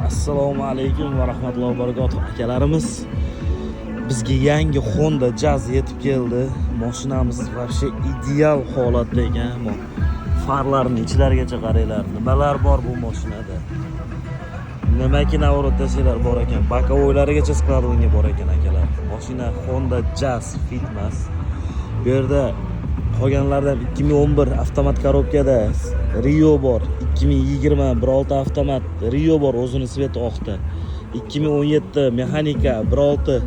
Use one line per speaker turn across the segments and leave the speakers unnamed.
Assalomu alaykum va rahmatullohi va barakatuh akalarimiz. Bizga yangi Honda Jazz yetib keldi. Mashinamiz вообще ideal holatda ekan. Farlarning ichlarigacha qaranglar. Nimalar bor bu mashinada? Nimaki navrot desanglar bor ekan. Bakovoylarigacha skladovga bor ekan akalar. Mashina Honda Jazz Fitmas. Bu yerda qolganlardan 2011 avtomat korobkada Rio bor, 2020 1.6 avtomat Rio bor, o'zini sveti oqda. 2017 mexanika 1.6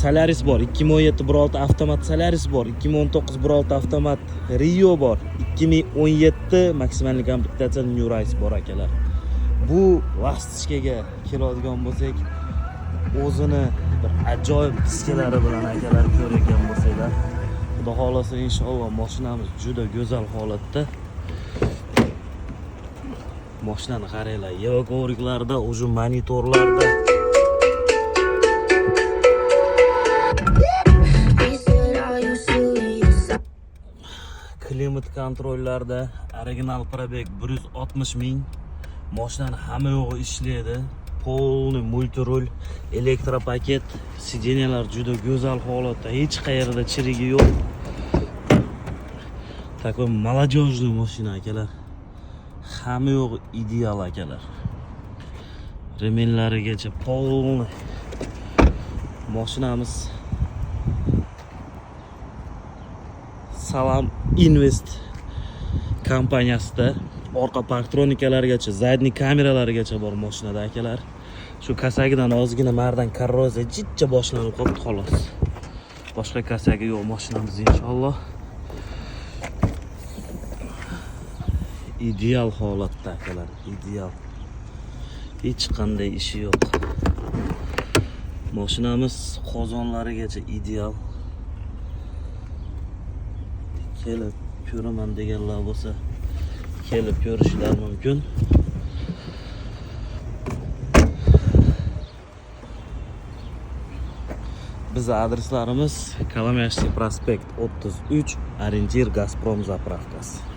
Solaris bor, 2017 1.6 avtomat Solaris bor, 2019 1.6 avtomat Rio bor, 2017 maksimal komplektatsiya New Rise bor akalar. Bu lastishkaga keladigan bo'lsak, o'zini bir ajoyib diskalari bilan akalar ko'rgan bo'lsanglar, xudo xolasa inshaalloh mashinamiz juda go'zal holatda. Mashinani qaranglar, yeva ko'riklarda, o'sha monitorlarda klimat kontrollarda original probeg 160 ming. Mashinani hamma yo'g'i ishlaydi. Polni multirul, elektropaket, sideniyalar juda go'zal holatda, hech qayerda chirigi yo'q. Takoy молодежный mashina akalar. Hamma yo'g'i ideal akalar. Remenlarigacha polni. Mashinamiz Salam Invest kompaniyasida orqa parktronikalarigacha, zadniy kameralarigacha bor mashinada akalar. Shu kasagidan ozgina mardan korroziya jidcha boshlanib qoldi xolos. Boshqa kasagi yo'q mashinamiz inshaalloh. Ideal holatda akalar, ideal. Hech qanday ishi yo'q. Mashinamiz qozonlarigacha ideal. Kelib ko'raman deganlar bo'lsa, kelib ko'rishlar mumkin. Bizning adreslarimiz Kolomyashskiy prospekt 33, Orentir Gazprom zapravkasi.